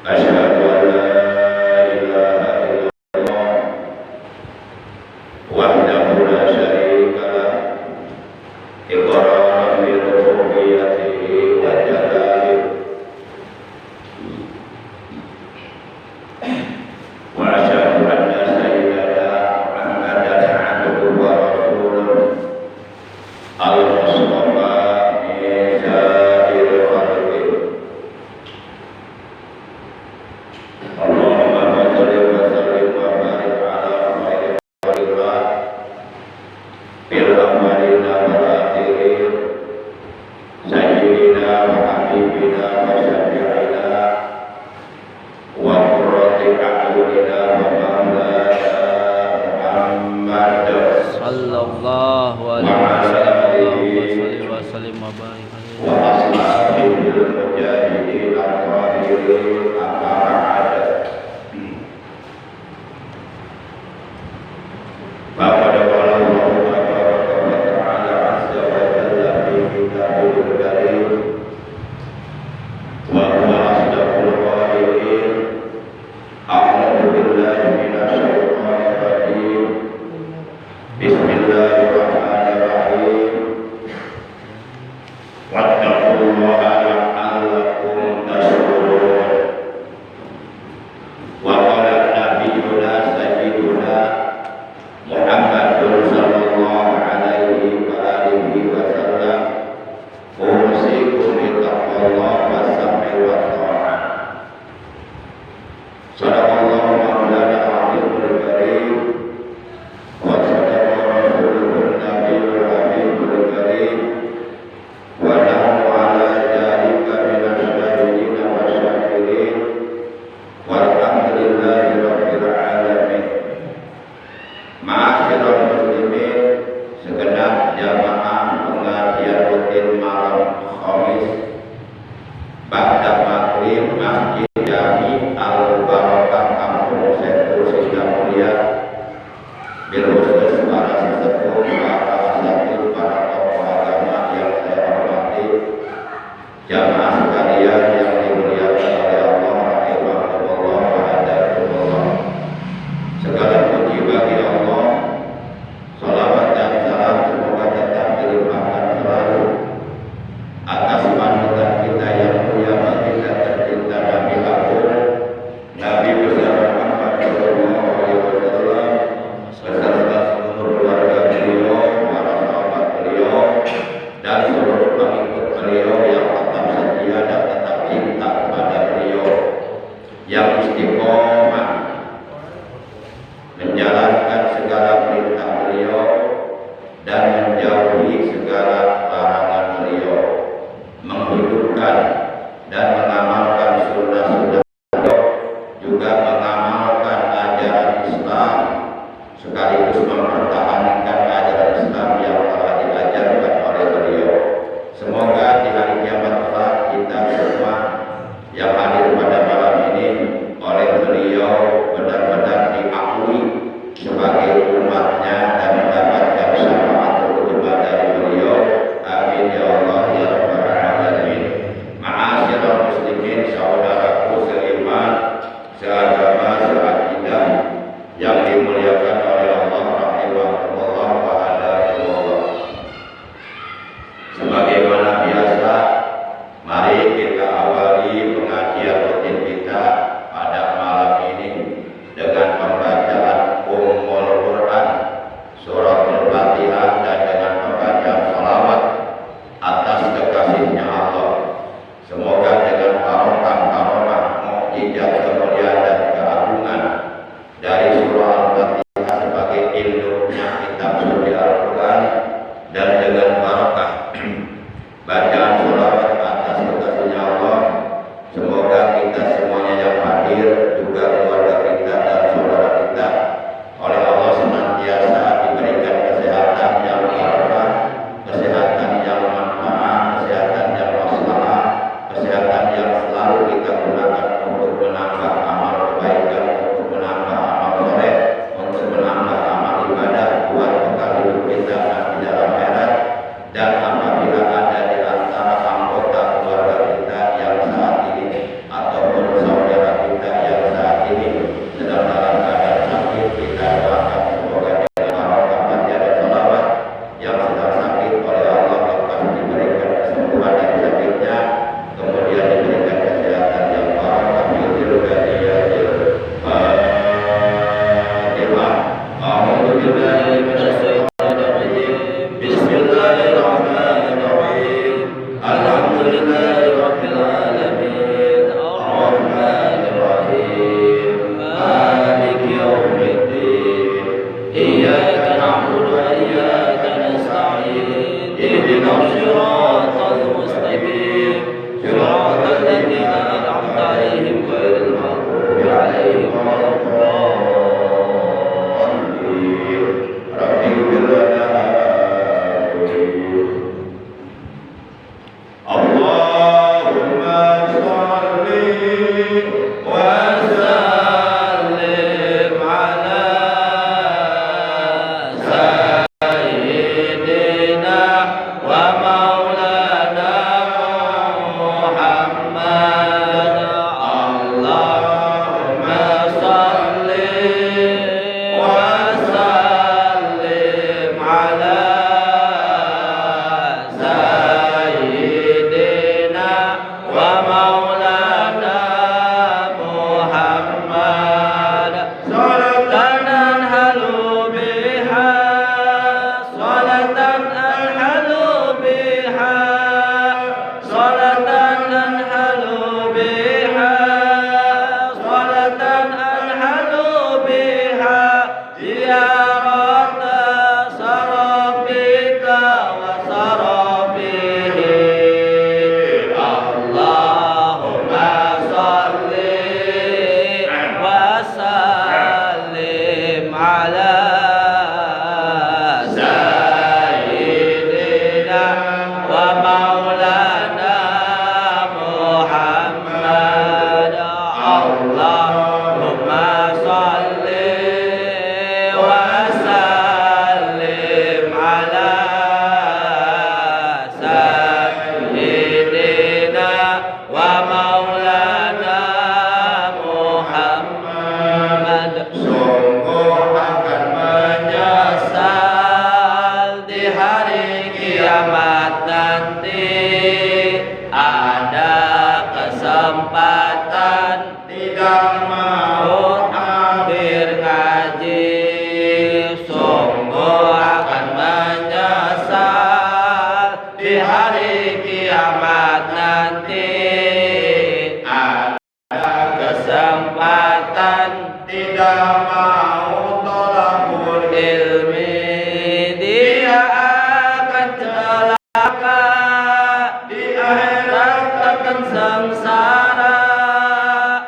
Asyhadu an la ilaha illallah wahdahu la syarika lah iqraran bi rububiyyatihi wa jalalihi wa asyhadu anna sayyidana Muhammadan abduhu wa rasuluh al-mustafa min sa'iril khalqi. Allahumma shalli wa sallim wa barik ala khairi khalqillah fil awwalina wal akhirin sayyidina wa habibina wa syafi'ina wa qurrati a'yunina wa maulana Muhammad sallallahu alaihi wa sallam wa barik alaihi wa ashabihil mujahidin al-qahirin amma ba'd. Faqad qala Allah tabaraka wa ta'ala azza wa jalla fi kitabihil karim wa huwa asdaqul qa'ilin. A'udzu billahi minasy syaithanir rajim. Bismillahirrahmanirrahim. Wattaqullaha la'allakum tashkurun. Wa qala nabiyyuna sayyiduna Muhammadun sallallahu alaihi wa alihi wa sallam usikum bi taqwallahi wa sam'i wa ta'ah. Sadaqallahu maulana al-azimul karim wa sadaqa rasulun nabiyul habibul karim wa nahnu ala dhalika minasy syahidin wa syakirin walhamdulillahi rabbil alamin. Ma'asyiral muslimin, segenap jamaah pengajian rutin malam Khamis ba'da maghrib Masjid Jami Al-Barakah Kampung Sentul Sidamulia, bil khusus para sesepuh, para asatidz, para tokoh agama yang saya hormati, jamaah sekalian yang dimuliakan oleh Allah, rahimahullah wa hadakumullah. Segala puji bagi Allah, salawat dan salam semoga tetap dilimpahkan selalu atas panutan kita yang mulia, baginda tercinta Nabi Agung, Nabi besar Muhammad sallallahu alaihi wasallam beserta seluruh keluarga beliau, para sahabat beliau, dan seluruh pengikut beliau yang tetap setia dan tetap cinta kepada beliau, yang istiqomah menjalankan segala perintah beliau dan menjauhi segala larangan beliau, menghidupkan dan mengamalkan sunnah-sunnah beliau, juga mengamalkan ajaran Islam sekaligus mempertahankan ajaran Islam yang telah diajarkan oleh beliau. Semoga di hari kiamat kelak kita semua yang hadir pada malam ini oleh beliau benar-benar diakui sebagai umatnya dan mendapatkan syafaat ujubah dari beliau kesempatan tidak mau hadir ngaji, sungguh akan menyesal di hari kiamat nanti. ada Kesempatan tidak mau tolakul ilmi, dia akan celaka di akhirat akan sengsara,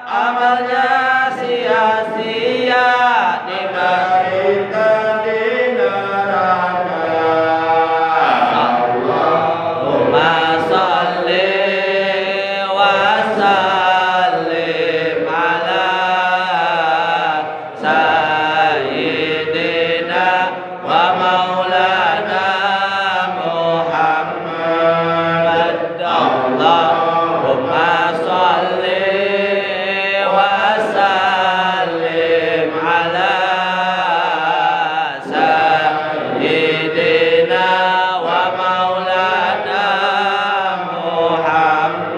amalnya sia-sia dibagi. kita di neraka. Allahumma salli wa sallim ala sayyidina wa maulana Muhammad. Allahumma salli wa sallim ala sayyidina wa maulana Muhammad.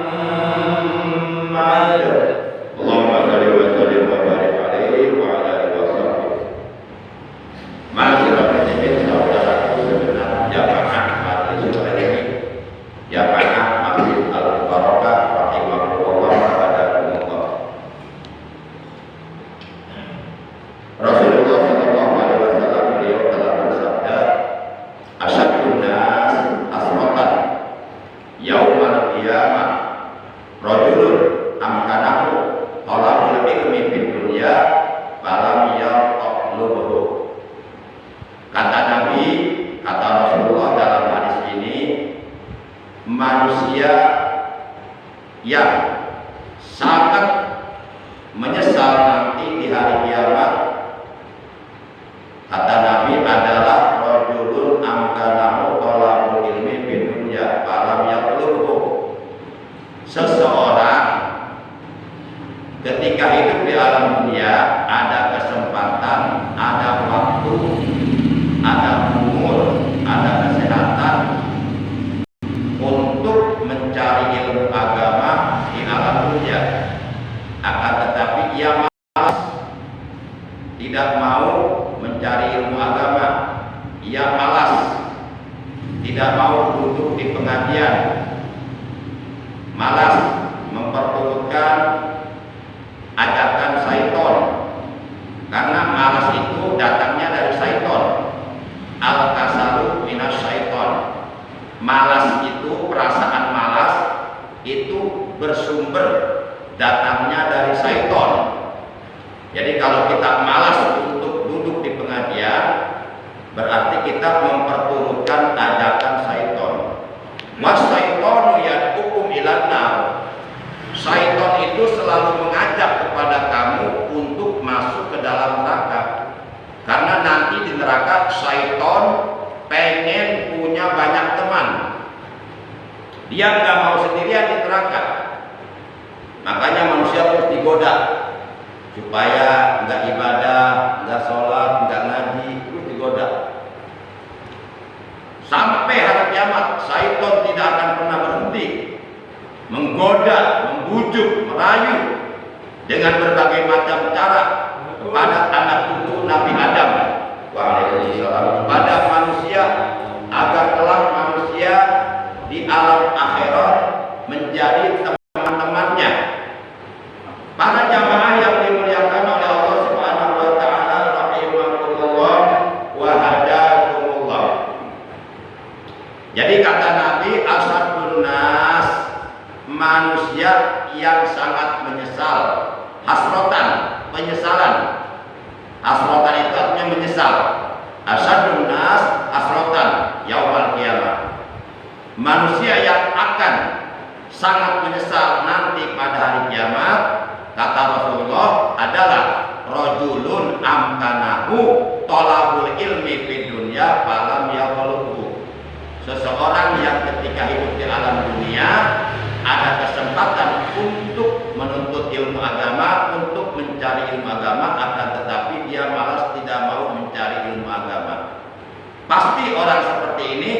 Allahumma shalli wa sallim wa barik alaihi wa ala alihi wa sahbihi. Masyaallah muslimin saudaraku segenap jamaah majelis ini, jamaah Masjid Al-Barakah rahimahullah wa hadakumullah. Rasulullah sallallahu alaihi wasallam beliau telah bersabda, asyadun nas asratan yaumal qiyamah rajulun amkanahu talabul ilmi fid dunya falam yaqlubuhu. Kata Nabi, kata Rasulullah dalam hadis ini, manusia yang sangat menyesal nanti di hari kiamat, kata Nabi, adalah rajulun amkanahu talabul ilmi fid dunya falam yaqlubuhu. Seseorang ketika hidup di alam dunia ada kesempatan, ada waktu, ada umur, ada kesehatan untuk mencari ilmu agama di alam dunia. Akan tetapi ia malas, tidak mau mencari ilmu agama. Ia malas, tidak mau duduk di pengajian, malas memperturutkan ajakan syaitan, karena malas itu datangnya dari syaitan. Al-kasalu minas syaitan. Malas itu, perasaan malas itu bersumber datangnya dari syaitan. Jadi kalau kita malas untuk duduk di pengajian, berarti kita memperturutkan ajakan syaitan. Wasyaitanu yad'ukum ilan nar. Syaitan itu selalu mengajak kepada kamu untuk masuk ke dalam neraka. Karena nanti di neraka syaitan pengen punya banyak teman. Dia nggak mau sendirian di neraka. Makanya manusia terus digoda supaya nggak ibadah, nggak sholat, nggak ngaji, terus digoda. Sampai hari kiamat, syaitan tidak akan pernah berhenti menggoda, membujuk, merayu dengan berbagai macam cara kepada anak cucu Nabi Adam waalaikumsalam, kepada manusia, agar kelak manusia di alam akhirat menjadi teman-temannya. Para jamaah yang dimuliakan oleh Allah Subhanahu wa taala rahimahullah wa hadakumullah. Jadi kata Nabi, asadun nas, manusia yang sangat menyesal, hasrotan, penyesalan. Hasrotan itu artinya menyesal. Asadun nas hasrotan yaumal qiyamah. Manusia yang akan sangat menyesal nanti pada hari kiamat, kata Rasulullah, adalah rajulun amkanahu thalabul ilmi fid dunya falam yaqlubu. Seseorang yang ketika hidup di alam dunia ada kesempatan untuk menuntut ilmu agama, untuk mencari ilmu agama, akan tetapi dia malas, tidak mau mencari ilmu agama. Pasti orang seperti ini,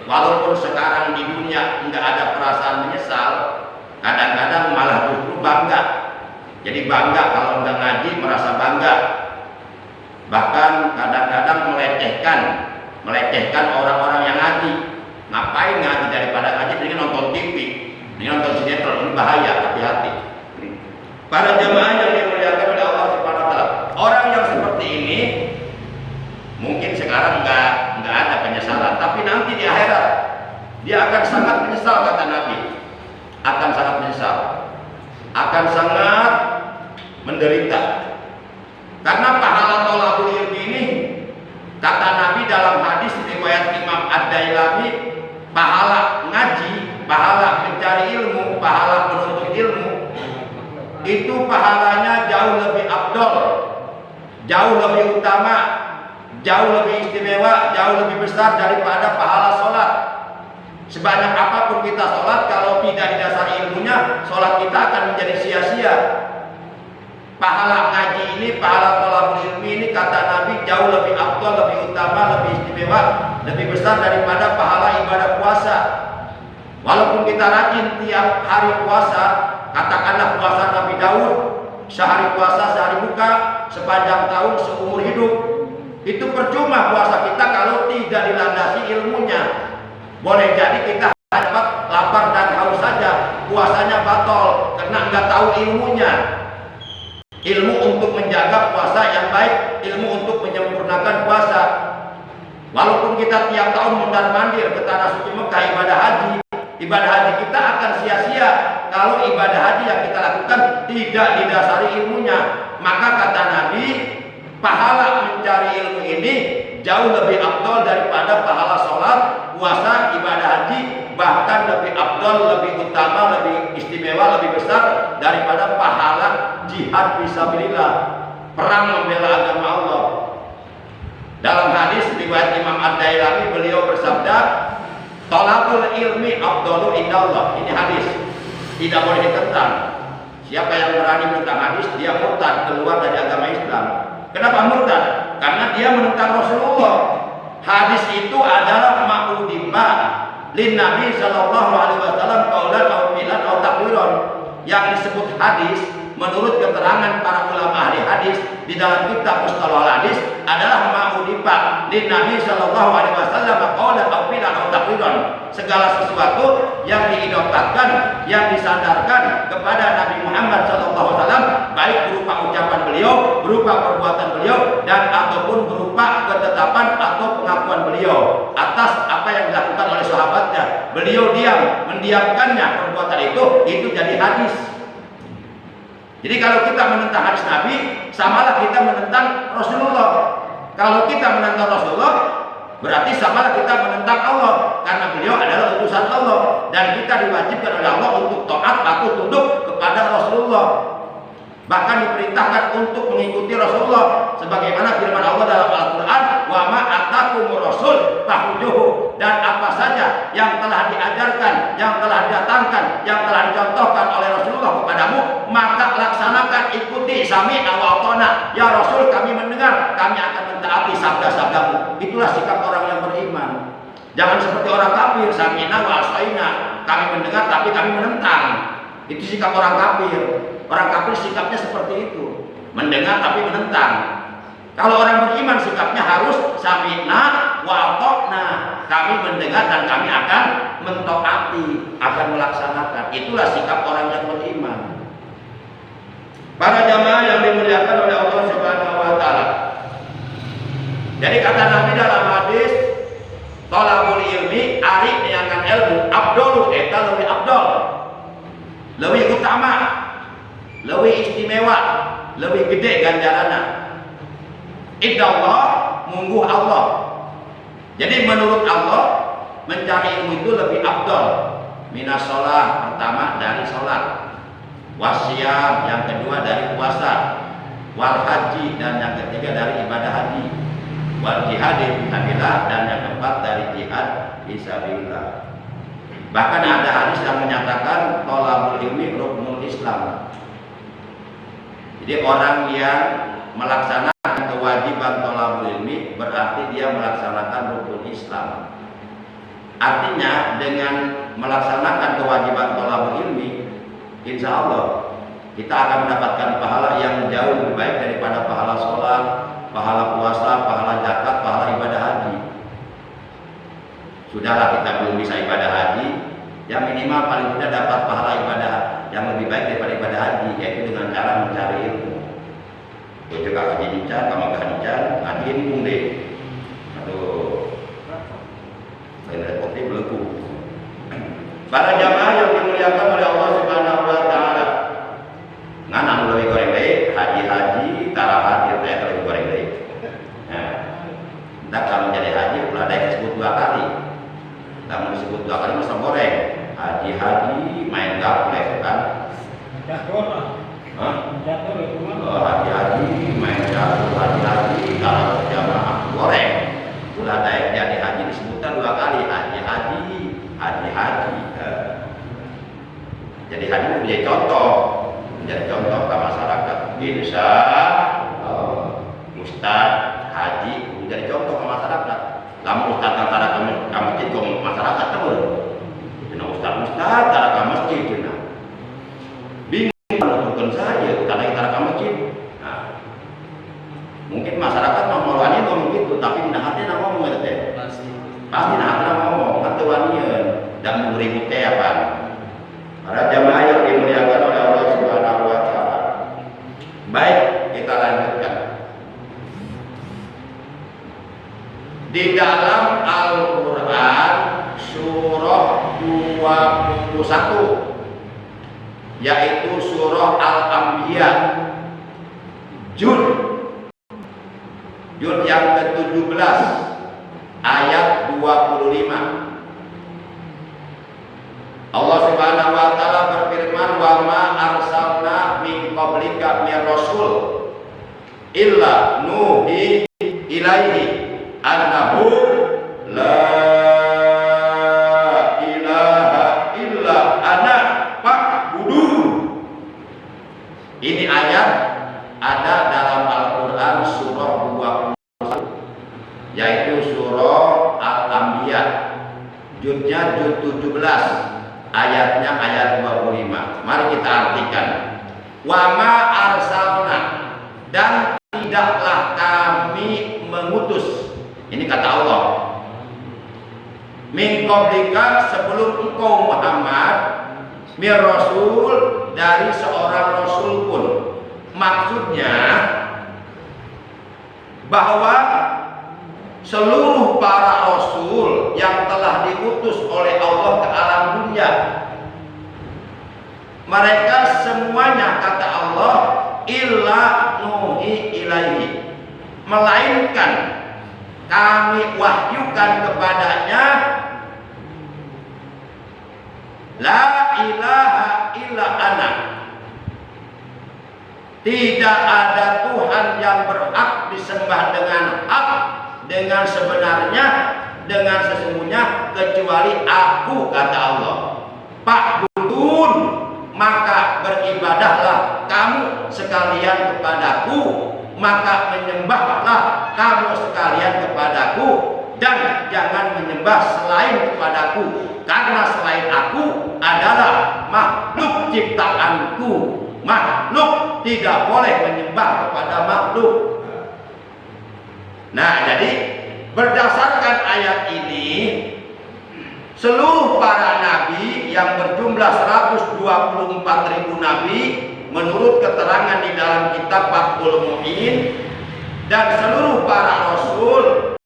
walaupun sekarang di dunia nggak ada perasaan menyesal, kadang-kadang malah justru bangga Jadi bangga kalau nggak ngaji, merasa bangga. Bahkan kadang-kadang melecehkan orang-orang yang ngaji. Ngapain ngaji, daripada ngaji dengan nonton TV, dengan nonton sinetron. Ini bahaya, hati-hati. Para jamaah yang dimuliakan oleh Allah Subhanahu wa taala, orang yang seperti ini mungkin sekarang nggak ada penyesalan, tapi nanti di akhirat dia akan sangat menyesal, kata Nabi. Akan sangat menyesal, akan sangat menderita. Karena pahala thalabul ilmi ini, kata Nabi dalam hadis riwayat Imam Ad-Dailami, pahala ngaji, pahala mencari ilmu, pahala menuntut ilmu, itu pahalanya jauh lebih afdol, jauh lebih utama, jauh lebih istimewa, jauh lebih besar daripada pahala sholat. Sebanyak apapun kita sholat, kalau tidak didasari ilmunya, sholat kita akan menjadi sia-sia. Pahala ngaji ini, pahala thalabul ilmi ini, kata Nabi, jauh lebih afdol, lebih utama, lebih istimewa, lebih besar daripada pahala ibadah puasa. Walaupun kita rajin tiap hari puasa, katakanlah puasa Nabi Daud, sehari puasa sehari buka, sepanjang tahun seumur hidup, itu percuma puasa kita kalau tidak dilandasi ilmunya. Boleh jadi kita dapat lapar dan haus saja, puasanya batal karena nggak tahu ilmunya. Ilmu untuk menjaga puasa yang baik, ilmu untuk menyempurnakan puasa. Walaupun kita tiap tahun mondar-mandir ke tanah suci Mekah ibadah haji kita akan sia-sia kalau ibadah haji yang kita lakukan tidak didasari ilmunya. Maka kata Nabi, pahala mencari ilmu ini jauh lebih afdol daripada pahala sholat, puasa, ibadah haji, bahkan lebih afdol, lebih utama, lebih istimewa, lebih besar daripada pahala jihad fisabilillah, perang membela agama Allah. Dalam hadis riwayat Imam Ad-Dailami, beliau bersabda, thalabul ilmi afdalu indallah. Ini hadis, tidak boleh ditentang. Siapa yang berani menentang hadis, dia murtad, keluar dari agama Islam. Kenapa murtad? Karena dia menentang Rasulullah. Hadis itu adalah ma'udimma lin Nabi sallallahu alaihi wasallam qaulan aw fi'lan aw taqriran. Yang disebut hadis menurut keterangan para ulama ahli hadis di dalam kitab Mustalahul Hadis adalah ma'udimma lin Nabi sallallahu alaihi wasallam qaulan aw fi'lan aw taqriran. Segala sesuatu yang diidolakan, yang disandarkan kepada Nabi Muhammad SAW, baik berupa ucapan beliau, berupa perbuatan beliau, dan ataupun berupa ketetapan atau pengakuan beliau atas apa yang dilakukan oleh sahabatnya. Beliau diam, mendiamkannya perbuatan itu jadi hadis. Jadi kalau kita menentang hadis Nabi, samalah kita menentang Rasulullah. Kalau kita menentang Rasulullah, berarti samalah kita menentang Allah, karena beliau adalah utusan Allah dan kita diwajibkan oleh Allah untuk taat, patuh, tunduk kepada Rasulullah. Bahkan diperintahkan untuk mengikuti Rasulullah sebagaimana firman Allah dalam Al-Qur'an, wa ma atakumur rasul fakhudhuhu, dan apa saja yang telah diajarkan, yang telah didatangkan, yang telah dicontohkan oleh Rasulullah kepadamu, maka laksanakan, ikuti. Sami'na wa ata'na, ya Rasul, kami mendengar, kami akan mentaati sabda-sabdamu. Itulah sikap orang yang beriman. Jangan seperti orang kafir, sami'na wa asaina, kami mendengar tapi kami menentang. Itu sikap orang kafir. Orang kafir sikapnya seperti itu, mendengar tapi menentang. Kalau orang beriman sikapnya harus sami'na wa ata'na, kami mendengar dan kami akan mentaati, akan melaksanakan. Itulah sikap orang yang beriman. Para jamaah yang dimuliakan oleh Allah Subhanahu wa taala. Jadi kata Nabi dalam hadis, thalabul ilmi, ari niangan ilmu, afdalu eta lebih afdal, lebih utama, lebih istimewa, lebih gede ganjarannya. Indallah, mungguh Allah. Jadi menurut Allah, mencari ilmu itu lebih afdal. Minas sholat, pertama dari sholat, wasyam, yang kedua dari puasa, wal haji, dan yang ketiga dari ibadah haji, wal jihad fisabilillah, dan yang keempat dari jihad fisabilillah. Bahkan ada hadis yang menyatakan thalabul ilmi ruknul Islam. Jadi orang yang melaksanakan kewajiban thalabul ilmi berarti dia melaksanakan rukun Islam. Artinya dengan melaksanakan kewajiban thalabul ilmi, insya Allah kita akan mendapatkan pahala yang jauh lebih baik daripada pahala sholat, pahala puasa, pahala zakat, pahala ibadah haji. Sudahlah kita belum bisa ibadah haji, yang minimal paling tidak dapat pahala ibadah yang lebih baik daripada ibadah haji, yaitu dengan cara mencari ilmu. Itu juga haji nican, kamu gak nican, haji ini deh. Aduh, lain repotnya beleku. Para jamaah yang dimuliakan oleh Allah Subhanahu wa Ta'ala, ngan anu lebih goreng deh, haji tarahat ya teh lebih goreng deh. Nah, kalau jadi haji ulah ada disebut 2 kali. Namun disebut 2 kali masa goreng. Haji main gaplek kan? Haji main jatuh, haji kalau jamaah goreng. Ulah ada jadi haji disebutkan 2 kali, haji. Jadi haji menjadi contoh ke masyarakat. Insya Ustaz haji menjadi contoh ke masyarakat. Kamu Ustaz antara kamu masjid ke masyarakat teman. Jadi Ustaz antara kamu masjid cina. Bingung menentukan saja karena antara kamu masjid. Nah, mungkin masyarakat mengeluarkannya ngomong gitu, tapi hatinya ngomong gitu teh. Pasti hatinya ngomong, ketuanya dan memberi teh apa? Para jamaah yang dimuliakan oleh Allah Subhanahu wa Ta'ala. Baik, kita lanjutkan. Di dalam Al-Qur'an surah 21 yaitu surah Al-Anbiya juz yang ke-17 ayat 25. Allah Subhanahu wa Ta'ala berfirman, wa ma arsalna min qablika mir rasul illa nuhi ilaihi annahu la ilaha illa ana fa'budun. Ini ayat ada dalam Al-Qur'an surah 21 yaitu surah Al-Anbiya juznya juz 17 ayatnya ayat 25. Mari kita artikan. Wa ma arsalna, dan tidaklah kami mengutus. Ini kata Allah. Min qablika, sebelum engkau Muhammad, mir rasul, dari seorang rasul pun. Maksudnya bahwa seluruh para rasul yang telah diutus oleh Allah ke alam dunia, mereka semuanya kata Allah illa nuhi ilaihi, melainkan kami wahyukan kepadanya la ilaha illa ana, tidak ada Tuhan yang berhak disembah dengan hak, dengan sebenarnya, dengan sesungguhnya kecuali aku, kata Allah. Fa'budun, maka beribadahlah kamu sekalian kepadaku, maka menyembahlah kamu sekalian kepadaku, dan jangan menyembah selain kepadaku, karena selain aku adalah makhluk ciptaanku. Makhluk tidak boleh menyembah kepada makhluk. Nah, jadi berdasarkan ayat ini, seluruh para nabi yang berjumlah 124.000 nabi menurut keterangan di dalam kitab Fathul Mu'in, dan seluruh para rasul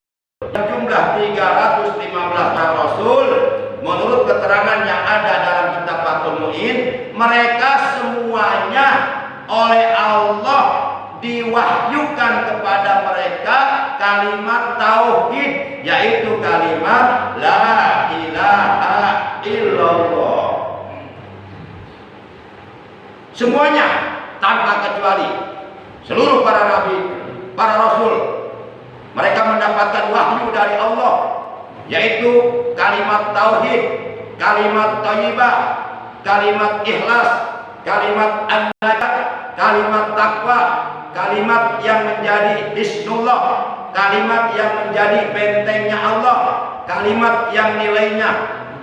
yang jumlah 315 rasul menurut keterangan yang ada dalam kitab Fathul Mu'in, mereka semuanya oleh Allah diwahyukan kepada mereka kalimat tauhid, yaitu kalimat la ilaha illallah. Semuanya tanpa kecuali, seluruh para nabi, para rasul, mereka mendapatkan wahyu dari Allah, yaitu kalimat tauhid, kalimat thayyibah, kalimat ikhlas, kalimat an-najat, kalimat takwa, kalimat yang menjadi hisnullah, kalimat yang menjadi bentengnya Allah, kalimat yang nilainya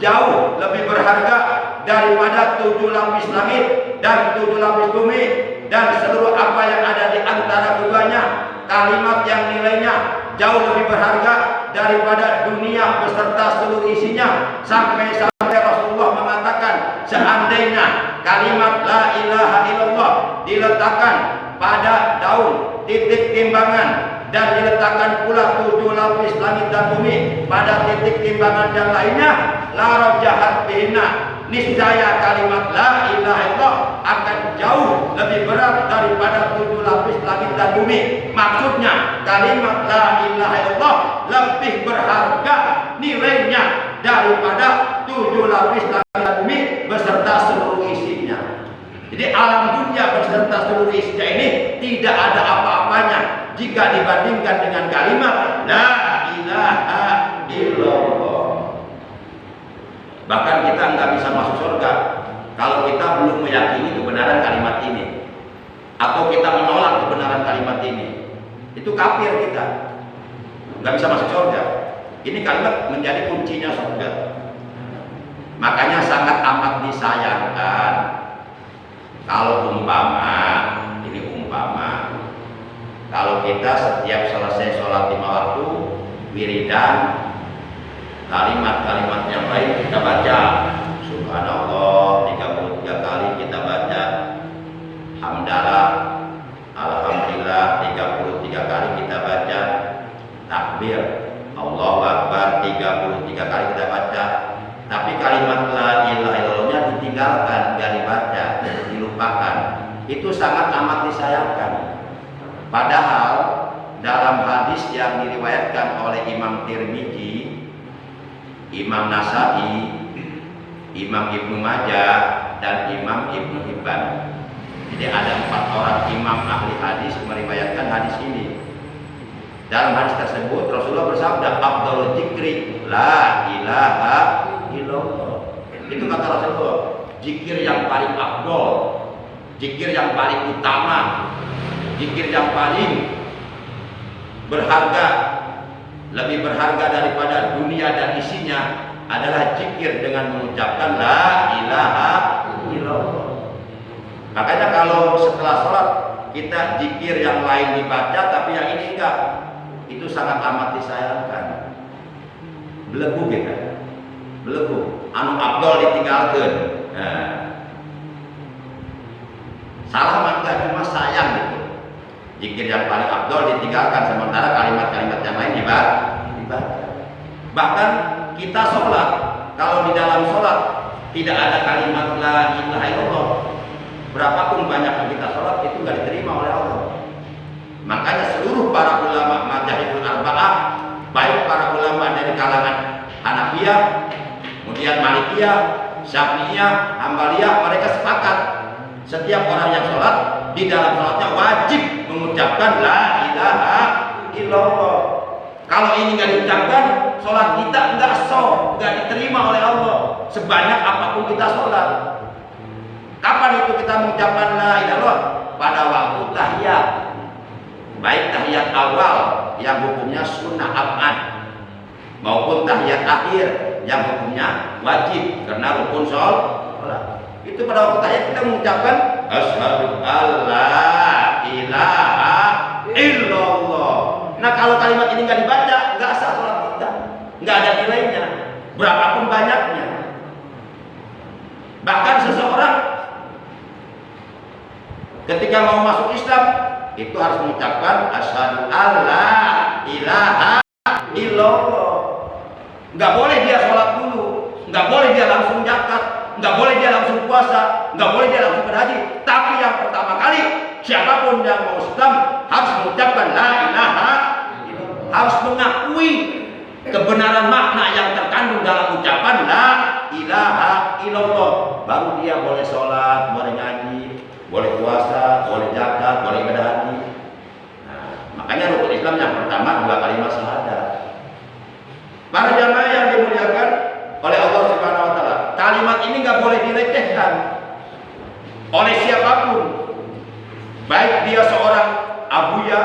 jauh lebih berharga daripada 7 lapis langit dan 7 lapis bumi dan seluruh apa yang ada di antara keduanya. Kalimat yang nilainya jauh lebih berharga daripada dunia beserta seluruh isinya. Sampai Rasulullah mengatakan, seandainya kalimat la ilaha illallah diletakkan pada daun titik timbangan dan diletakkan pula 7 lapis langit dan bumi pada titik timbangan yang lainnya, la rajahat bihina, niscaya kalimat la ilaha illallah akan jauh lebih berat daripada 7 lapis langit dan bumi. Maksudnya kalimat la ilaha illallah lebih berharga nilainya daripada 7 lapis langit dan bumi beserta seluruh isinya. Jadi alam dunia beserta seluruh isinya ini tidak ada apa-apanya jika dibandingkan dengan kalimat la ilaha illallah. Bahkan kita nggak bisa masuk surga kalau kita belum meyakini kebenaran kalimat ini, atau kita menolak kebenaran kalimat ini. Itu kafir kita, nggak bisa masuk surga. Ini kalimat menjadi kuncinya surga. Makanya sangat amat disayangkan kalau kalau kita setiap selesai sholat 5 waktu wiridan, kalimat-kalimat yang lain kita baca subhanallah 33 kali, kita baca hamdalah alhamdulillah 33 kali, kita baca takbir Allahu Akbar 33 kali kita baca, tapi kalimat la ilaha illallahnya ditinggalkan, gak dibaca, dilupakan. Itu sangat amat disayangkan. Padahal dalam hadis yang diriwayatkan oleh Imam Tirmidzi, Imam Nasai, Imam Ibnu Majah, dan Imam Ibnu Hibban. Jadi ada 4 orang imam ahli hadis meriwayatkan hadis ini. Dalam hadis tersebut Rasulullah bersabda, afdhalul dzikri la ilaha illallah. Itu kata Rasulullah, zikir yang paling afdol, zikir yang paling utama, zikir yang paling berharga, lebih berharga daripada dunia dan isinya adalah zikir dengan mengucapkan la ilaha illallah. Makanya kalau setelah sholat kita zikir yang lain dibaca tapi yang ini enggak, itu sangat amat disayangkan. Belegu kita, belegu. Anu abdol ditinggalkan. Nah, salah maka cuma sayang gitu. Zikir yang paling abdol ditinggalkan sementara kalimat-kalimat yang lain dibaca. Bahkan kita sholat, kalau di dalam sholat tidak ada kalimat la ilaha illallah, berapapun banyak kita sholat itu nggak diterima oleh Allah. Makanya seluruh para ulama madzhabul arba'ah, baik para ulama dari kalangan Hanafiyah, kemudian Malikiyah, Syafi'iyah, Hambaliyah, mereka sepakat setiap orang yang sholat di dalam sholatnya wajib mengucapkan la ilaha illallah. Kalau ini nggak diucapkan, sholat kita nggak sah, nggak diterima oleh Allah. Sebanyak apapun kita sholat. Kapan itu kita mengucapkan la ilaha illallah? Pada waktu tahiyat, baik tahiyat awal yang hukumnya sunnah abad, maupun tahiyat akhir yang hukumnya wajib karena rukun sholat. Itu pada waktu tahiyat kita mengucapkan asyhadu alla ilaha illallah. Nah kalau kalimat ini nggak dibaca, nggak sah sholat kita, nggak ada nilainya, berapapun banyaknya. Bahkan seseorang ketika mau masuk Islam itu harus mengucapkan asyhadu alla ilaha illallah. Nggak boleh dia sholat dulu, nggak boleh dia langsung zakat, nggak boleh dia langsung puasa, nggak boleh dia langsung berhaji. Tapi yang pertama kali siapapun yang mau Islam harus mengucapkan la ilaha, harus mengakui kebenaran makna yang terkandung dalam ucapan la ilaha illallah. Baru dia boleh sholat, boleh ngaji, boleh puasa, boleh zakat, boleh ibadah haji. Nah, makanya rukun Islam yang pertama 2 kalimat syahadat. Para jamaah yang dimuliakan oleh Allah Subhanahu wa taala, kalimat ini nggak boleh dilecehkan oleh siapapun, baik dia seorang abuya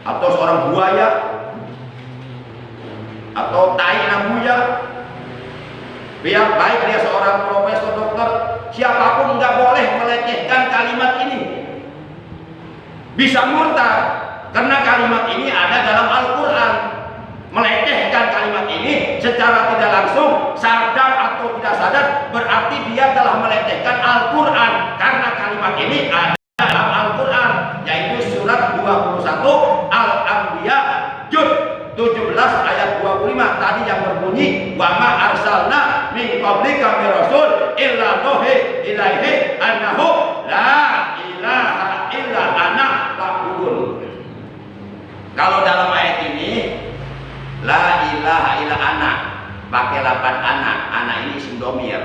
atau seorang buaya atau tai abuya, baik dia seorang profesor dokter siapapun nggak boleh melecehkan kalimat ini. Bisa murtad karena kalimat ini ada dalam Al-Quran. Melecehkan kalimat ini secara tidak langsung, sadar atau tidak sadar, berarti dia telah melecehkan Al-Quran karena kalimat ini ada dalam Al-Quran, yaitu surat 21 Al-Anbiya juz 17 ayat 25 tadi yang berbunyi wa ma arsalna min qablika mir rasul illa nuhi ilaihi annahu la ilaha illa ana fa'budun. Kalau dalam ayat ini la ilaha illa ana pakai lapan ana ini isim domir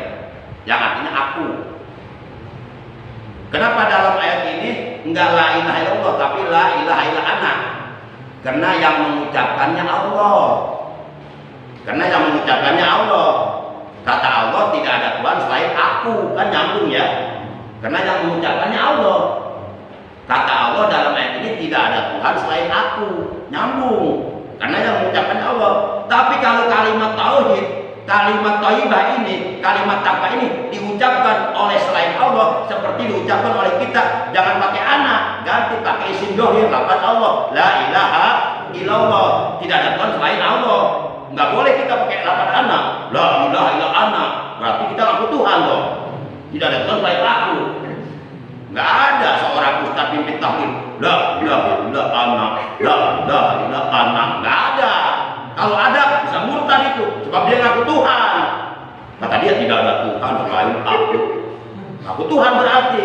yang artinya aku. Kenapa dalam ayat ini enggak la ilaha illallah tapi la ilaha illa ana? Karena yang mengucapkannya Allah. Karena yang mengucapkannya Allah. Kata Allah tidak ada Tuhan selain aku, kan nyambung ya. Karena yang mengucapkannya Allah. Kata Allah dalam ayat ini tidak ada Tuhan selain aku, nyambung. Karena yang mengucapkannya Allah. Tapi kalau kalimat tauhid, kalimat thayyibah ini, kalimat takwa ini diucapkan oleh selain Allah seperti diucapkan oleh kita, jangan pakai anak, ganti pakai isim dhohir, lafaz Allah, la ilaha illallah, tidak ada Tuhan selain Allah. Nggak boleh kita pakai lafaz anak, la ilaha illa ana, berarti kita ngaku Tuhan loh. Tidak ada Tuhan selain aku. Nggak ada seorang ustaz pimpin tahlil, la ilaha illa ana, la ilaha illa ana, nggak ada. Kalau ada bisa murtad itu, sebab dia ngaku Tuhan. Kata dia tidak ada Tuhan selain aku. Ngaku Tuhan berarti.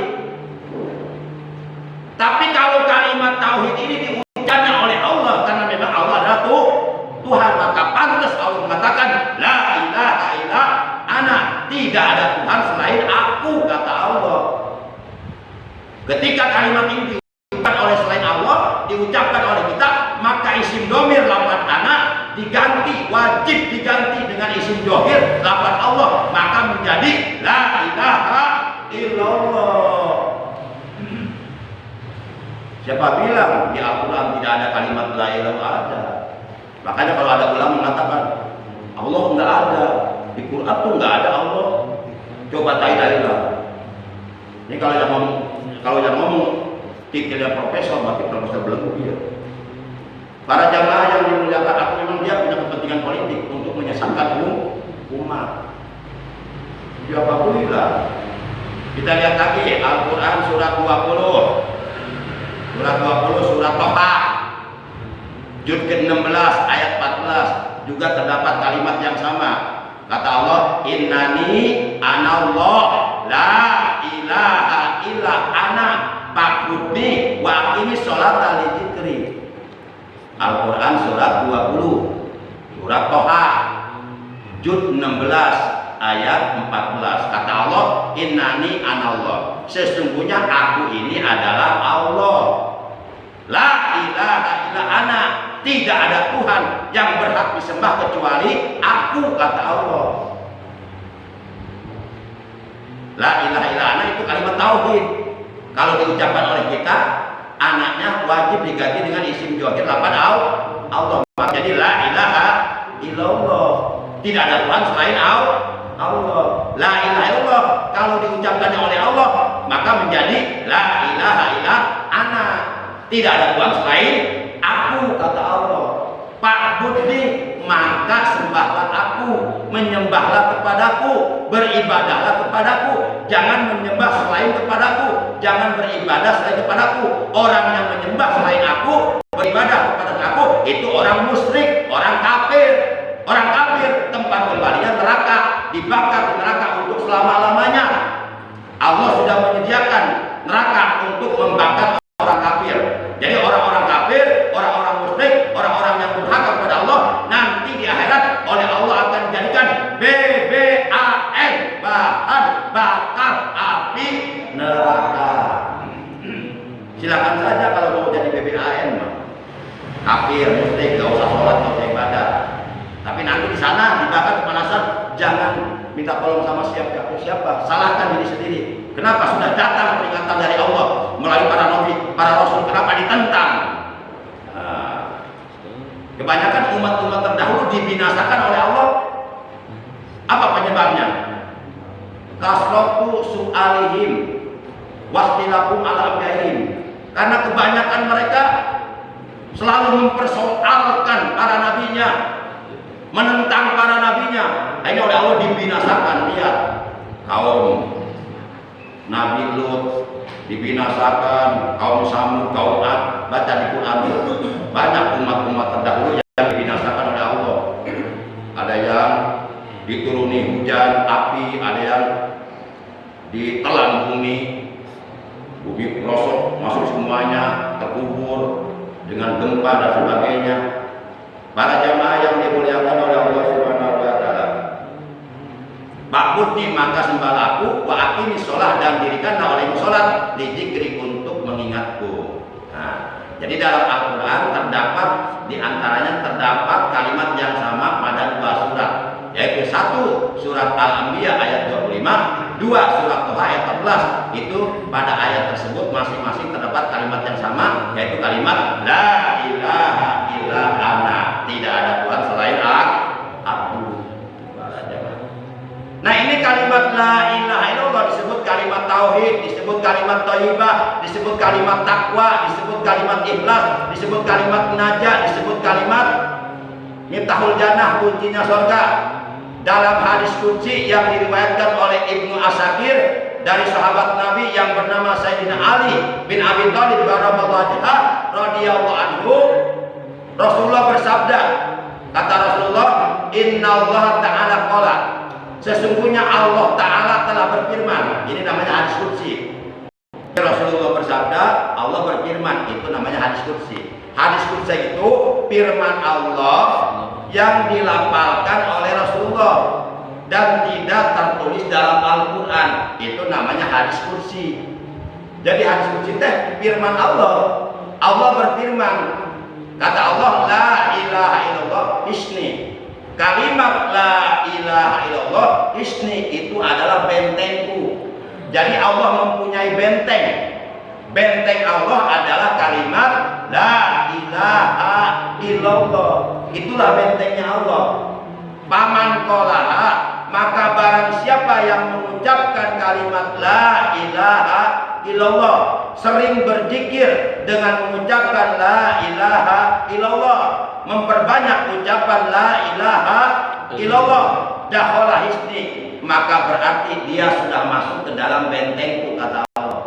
Tapi kalau kalimat tauhid ini diucapkan oleh Allah karena memang Allah adalah Tuhan, maka pantas Allah mengatakan la ilaha illa ana, tidak ada Tuhan selain aku, kata Allah. Ketika kalimat ini diucapkan oleh selain Allah, diucapkan oleh kita, maka isim domir lafaz ana diganti, wajib diganti dengan isim dhohir lafaz Allah, maka menjadi la ilaha illallah. Siapa bilang di Al-Quran tidak ada kalimat la ilaha? Ada. Makanya kalau ada ulama mengatakan Allah enggak ada, di Quran tuh enggak ada Allah, coba tanya. Ini kalau yang ngomong titelnya profesor, berarti profesor belum dia. Para jamaah yang dimuliakan, aku memang dia punya kepentingan politik untuk menyesatkan umat. Ya apabila kita lihat lagi Al-Quran surat 20, surat Thaha juz ke-16 ayat 14 juga terdapat kalimat yang sama. Kata Allah, innani anallah la ilaha illa ana fa'budni wa aqimi sholata li dzikri. Al-Quran surat 20, surat Thaha juz 16 ayat 14. Kata Allah, innani anallah, sesungguhnya aku ini adalah Allah. La ilaha illa ana, tidak ada Tuhan yang berhak disembah kecuali aku, kata Allah. La ilaha illa ana itu kalimat tauhid. Kalau diucapkan oleh kita, anaknya wajib diganti dengan isim dhohir lafaz Allah. Jadi la ilaha illallah, tidak ada Tuhan selain Allah. La ilaha illallah kalau diucapkannya oleh Allah maka menjadi la ilaha illa ana, tidak ada Tuhan selain aku, kata Allah. Fa'budni, maka sembahlah aku, menyembahlah kepadaku, beribadahlah kepadaku. Jangan menyembah selain kepadaku, jangan beribadah selain kepadaku. Orang yang menyembah selain aku, beribadah kepada aku, itu orang musyrik, orang kafir. Orang kafir tempat kembalinya neraka, dibakar di neraka untuk selama-lamanya. Allah sudah menyediakan neraka untuk membakar orang kafir. Jadi orang-orang kafir, orang-orang musyrik, orang-orang yang durhaka kepada Allah, nanti di akhirat oleh Allah akan dijadikan BBAN, bahan bakar api neraka. Silakan saja kalau mau jadi BBAN, kafir, musyrik, gak usah sholat, gak usah ibadah. Tapi nanti di sana dibakar kepanasan, jangan minta tolong sama siapa, salahkan diri sendiri. Kenapa sudah datang peringatan dari Allah melalui para nabi, para rasul, kenapa ditentang? Kebanyakan umat-umat terdahulu dibinasakan oleh Allah. Apa penyebabnya? kasratu su'alihim wastilakum ala amyaihim. Karena kebanyakan mereka selalu mempersoalkan para nabinya, menentang para nabinya. Akhirnya oleh Allah dibinasakan. Lihat kaum Nabi Lut dibinasakan, kaum Samud, kaum Ad. Baca di Quran, banyak umat-umat terdahulu yang dibinasakan oleh Allah. Ada yang dituruni hujan api, ada yang ditelan bumi merosot masuk semuanya, terkubur dengan gempa dan sebagainya. Para jamaah yang dimuliakan oleh Allah Subhanahu wa taala, Ba'budni maka sembahlah aku, wa aqimis shalah dan dirikanlah olehmu salat, lidzikri untuk mengingatku. Nah, jadi dalam Al-Qur'an terdapat di antaranya terdapat kalimat yang sama pada dua surat, yaitu satu surat Al-Anbiya ayat 25, dua surat Toha ayat 14. Itu pada ayat tersebut masing-masing terdapat kalimat yang sama, yaitu kalimat la ilaha illa ana, tidak ada Tuhan selain aku. Nah, ini kalimat la ilaha illallah disebut kalimat tauhid, disebut kalimat thayyibah, disebut kalimat takwa, disebut kalimat ikhlas, disebut kalimat najah, disebut kalimat miftahul jannah, kuncinya surga. Dalam hadis qudsi yang diriwayatkan oleh Ibnu Asakir dari sahabat Nabi yang bernama Sayyidina Ali bin Abi Thalib radhiyallahu anhu, Rasulullah bersabda, kata Rasulullah, innallaha ta'ala qala, sesungguhnya Allah Ta'ala telah berfirman. Ini namanya hadis qudsi. Rasulullah bersabda, Allah berfirman, itu namanya hadis qudsi. Hadis qudsi itu firman Allah yang dilafalkan oleh Rasulullah dan tidak tertulis dalam Al-Quran. Itu namanya hadis qudsi. Jadi hadis qudsi itu firman Allah. Allah berfirman, kata Allah, la ilaha illallah isni. Kalimat la ilaha illallah isni itu adalah bentengku. Jadi Allah mempunyai benteng. Benteng Allah adalah kalimat la ilaha illallah. Itulah bentengnya Allah. Paman qolaha, maka barang siapa yang mengucapkan kalimat la ilaha illallah, sering berzikir dengan mengucapkan la ilaha illallah, memperbanyak ucapan la ilaha illallah, dakhala hisni, maka berarti dia sudah masuk ke dalam bentengku, kata Allah.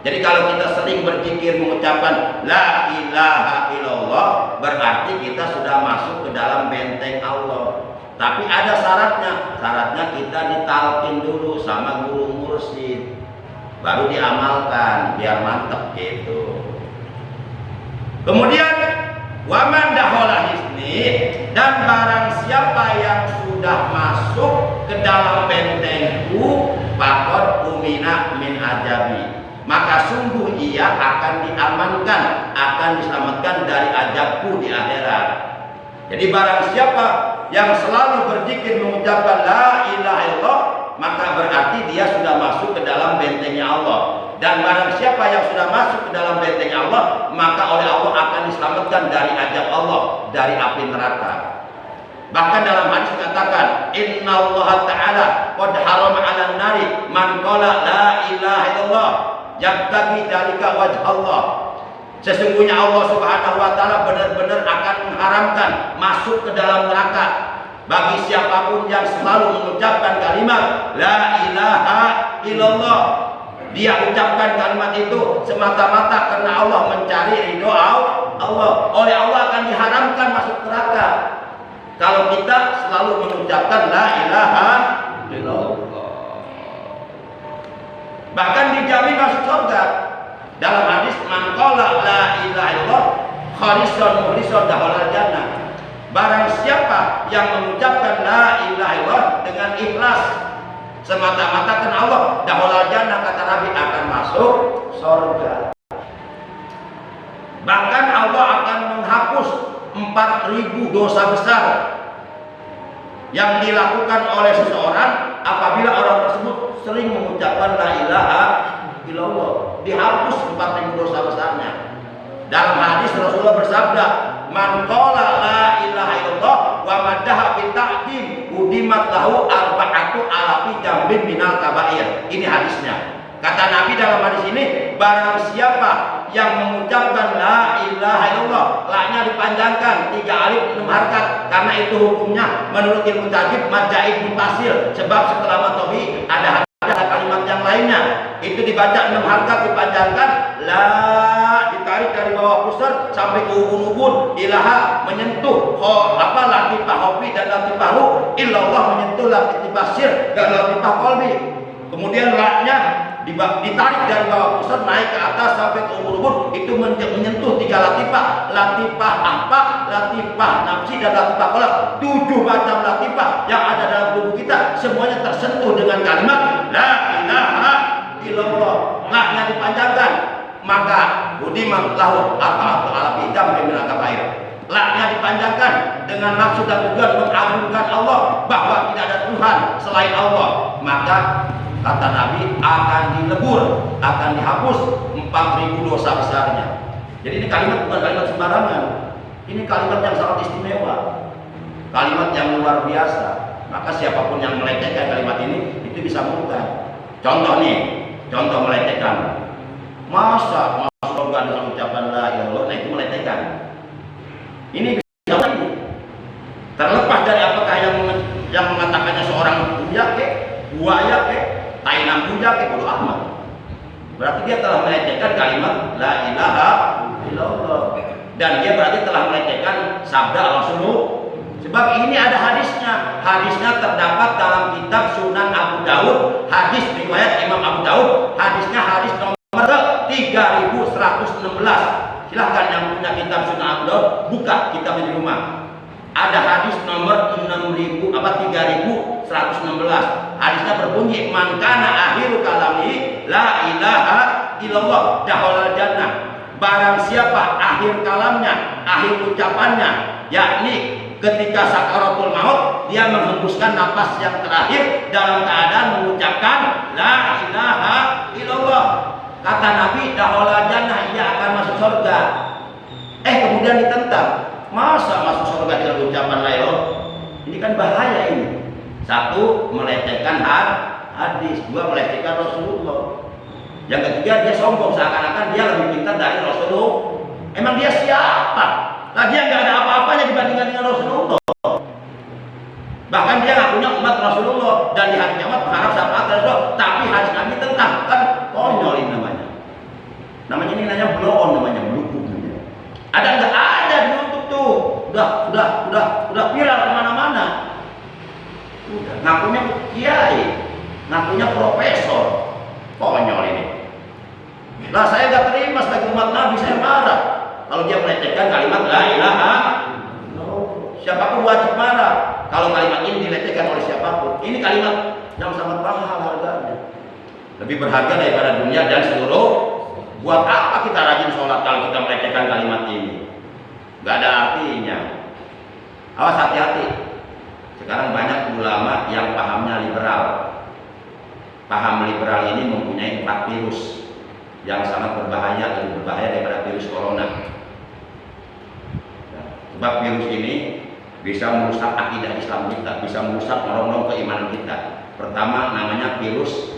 Jadi kalau kita sering berzikir mengucapkan la ilaha illallah, berarti kita sudah masuk ke dalam benteng Allah. Tapi ada syaratnya. Syaratnya kita ditalkin dulu sama guru mursyid, baru diamalkan biar mantep gitu. Kemudian waman dakhala hisni, dan barang siapa yang sudah masuk ke dalam bentengku, faqad umina min ajabi, maka sungguh ia akan diamankan, akan diselamatkan dari azabku di akhirat. Jadi barang siapa yang selalu berzikir mengucapkan la ilaha illallah, maka berarti dia sudah masuk ke dalam bentengnya Allah. Dan barang siapa yang sudah masuk ke dalam bentengnya Allah, maka oleh Allah akan diselamatkan dari azab Allah, dari api neraka. Bahkan dalam hadis dikatakan, innallaha ta'ala qad harama 'alan nari man qala la ilaha illallah yabtaghi dzalika wajh Allah. Sesungguhnya Allah Subhanahu wa taala benar-benar akan mengharamkan masuk ke dalam neraka bagi siapapun yang selalu mengucapkan kalimat la ilaha illallah. Dia ucapkan kalimat itu semata-mata karena Allah mencari ridho Allah. Oleh Allah akan diharamkan masuk neraka kalau kita selalu mengucapkan la ilaha illallah. Bahkan dijamin masuk surga. Dalam hadis, man qala la ilaha illallah khalisan mukhlisan dakhala jannah. Barang siapa yang mengucapkan la ilaha illallah dengan ikhlas semata-mata karena Allah, dakhala jannah, kata Nabi, akan masuk surga. Bahkan Allah akan menghapus 4.000 dosa besar yang dilakukan oleh seseorang apabila orang tersebut sering mengucapkan la ilaha illallah. Dihapus 4.000 dosa besarnya. Dalam hadis Rasulullah bersabda, man qala la ilaha illallah wa maddaha bi ta'dim udimat lahu arba'at sab'atu alafi jambin minal kabair. Ini hadisnya. Kata Nabi dalam hadis ini, barang siapa yang mengucapkan la ilaha illallah, la-nya dipanjangkan 3 alif 6 harkat, karena itu hukumnya menurut ilmu tajwid majaid mutasil, sebab setelah matobi ada kalimat yang lainnya, itu dibaca 6 harkat dipanjangkan, la ditarik dari bawah pusar sampai ke ubun-ubun, ilaha menyentuh latifah hobi dan latifah ru, illallah menyentuh latifah sir dan latifah kolbi. Kemudian la-nya ditarik dari bawah pusat naik ke atas sampai ke ubun-ubun, itu menyentuh 3 latifah, latifah ahfa, latifah nafsi dan latifah kolab. 7 macam latifah yang ada dalam tubuh kita semuanya tersentuh dengan kalimat la ilaha illallah. La-nya dipanjangkan, maka budiman lahu ata'atu ala bidam min al-kabair. La-nya dipanjangkan dengan maksud dan tujuan mengagungkan Allah, bahwa tidak ada Tuhan selain Allah, maka kata Nabi akan dilebur, akan dihapus 4.000 dosa besarnya. Jadi ini kalimat bukan kalimat sembarangan. Ini kalimat yang sangat istimewa, kalimat yang luar biasa. Maka siapapun yang melecehkan kalimat ini itu bisa murtad. Contoh nih, contoh melecehkan. Masa masuk surga dengan ucapan la ilaha illallah, nah itu melecehkan. Ini bisa lagi. Terlepas dari apakah yang mengatakannya seorang buaya Tainam budak bodoh amat. Berarti dia telah melecehkan kalimat la ilaha illallah, dan dia berarti telah melecehkan sabda Rasulullah. Sebab ini ada hadisnya. Hadisnya terdapat dalam kitab Sunan Abu Daud, hadis riwayat Imam Abu Daud. Hadisnya hadis nomor 3116. Silahkan yang punya kitab Sunan Abu Daud buka kitab di rumah. Ada hadis nomor 3116. Hadisnya berbunyi, man kana akhiru kalami la ilaha illallah dakhalal jannah. Barang siapa akhir kalamnya, akhir ucapannya, yakni ketika sakaratul maut, dia menghembuskan napas yang terakhir dalam keadaan mengucapkan la ilaha illallah. Kata Nabi, dakhalal jannah, ia akan masuk surga. Kemudian ditentang, masa masuk surga dengan ucapan la ilaha? Ini kan bahaya ini. Satu, melecehkan hadis. Dua, melecehkan Rasulullah. Yang ketiga, dia sombong seakan-akan dia lebih pintar dari Rasulullah. Emang dia siapa? Lagi yang nggak ada apa-apanya dibandingkan dengan Rasulullah. Bahkan dia ngakunya umat Rasulullah dan di hari kiamat berharap syafaat Rasulullah. Tapi hadis Nabi tentang, kan konyol ini namanya. Namanya ini namanya bloon, namanya blukuk. Ada nggak ada di YouTube tuh? Udah viral kemana-mana. Ngakunya kiai, ngakunya profesor, konyol ini. Lah saya nggak terima sebagai umat Nabi, saya marah kalau dia melecehkan kalimat la ilaha. Siapapun wajib marah kalau kalimat ini dilecehkan oleh siapapun. Ini kalimat yang sangat mahal harganya, lebih berharga daripada dunia dan seluruh. Buat apa kita rajin sholat kalau kita melecehkan kalimat ini? Nggak ada artinya. Awas, hati-hati. Sekarang banyak ulama yang pahamnya liberal. Paham liberal ini mempunyai 4 virus yang sangat berbahaya, lebih berbahaya daripada virus corona. Sebab virus ini bisa merusak akidah Islam kita, bisa merusak merongrong keimanan kita. Pertama, namanya virus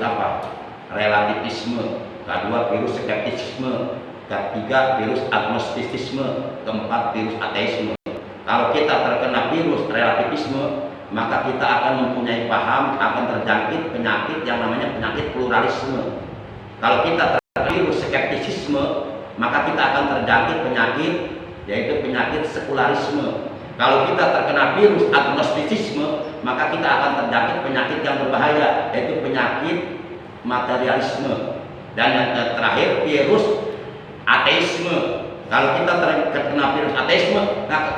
apa? Relativisme. Kedua, virus skeptisisme. Ketiga, virus agnostisisme. Keempat, virus ateisme. Kalau kita terkena virus relativisme, maka kita akan mempunyai paham, akan terjangkit penyakit yang namanya penyakit pluralisme. Kalau kita terkena virus skeptisisme, maka kita akan terjangkit penyakit, yaitu penyakit sekularisme. Kalau kita terkena virus agnostisisme, maka kita akan terjangkit penyakit yang berbahaya, yaitu penyakit materialisme. Dan yang terakhir, virus ateisme. Kalau kita terkena virus ateisme,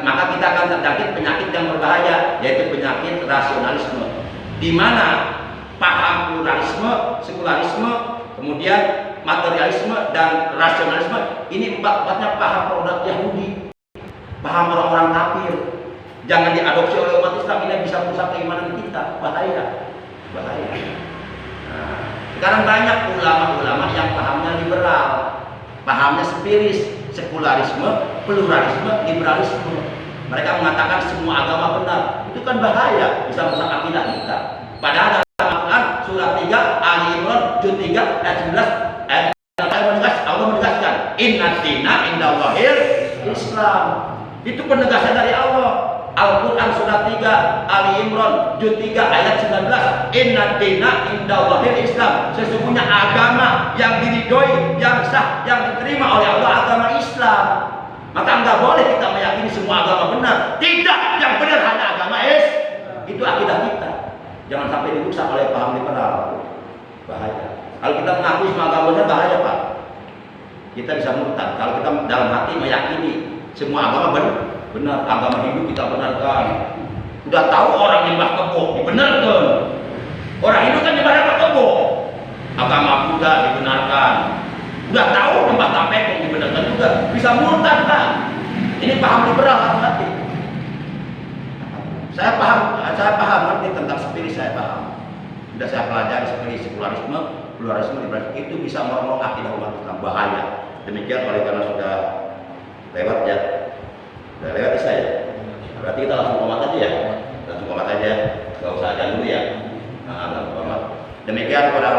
maka kita akan terjangkit penyakit yang berbahaya, yaitu penyakit rasionalisme. Di mana paham pluralisme, sekularisme, kemudian materialisme dan rasionalisme, ini empat-empatnya paham produk Yahudi, paham orang-orang kafir. Jangan diadopsi oleh umat Islam, ini bisa merusak keimanan kita, bahaya. Nah, sekarang banyak ulama-ulama yang pahamnya liberal, pahamnya spiris, sekularisme, pluralisme, liberalisme. Mereka mengatakan semua agama benar. Itu kan bahaya, bisa merusak akidah kita. Padahal dalam Al-Quran surah 3 Ali Imran juz 3 ayat 11 ayat Allah menegaskan inna dina indallahil Islam. Itu penegasan dari Allah. Al-Quran surah 3 Ali Imran juz 3 ayat 19 inna dina indallahil Islam. Sesungguhnya agama yang diridhoi, yang sah, yang diterima oleh Allah agama Islam. Maka nggak boleh kita meyakini semua agama benar. Tidak, yang benar hanya agama itu akidah kita. Jangan sampai dirusak oleh paham liberal. Bahaya. Kalau kita mengakui semua agama benar, bahaya Pak. Kita bisa murtad. Kalau kita dalam hati meyakini semua agama benar, agama Hindu kita benarkan. Udah tahu orang nyembah kebo, dibenarkan. Orang Hindu kan nyembah kebo. Agama Buddha dibenarkan. Udah tahu nyembah tapekong dibenarkan juga. Bisa murtad Pak. Ini paham liberal hati-hati. Saya paham ngerti tentang spirit, saya paham. Sudah saya pelajari spirit sekularisme, pluralisme, itu bisa merongrong akidah umat Islam, bahaya. Demikian oleh karena sudah lewat ya. Sudah lewat ya saya. Berarti kita langsung komat aja ya. Langsung komat aja. Enggak usah ajan dulu ya. Nah, langsung komat. Demikian pada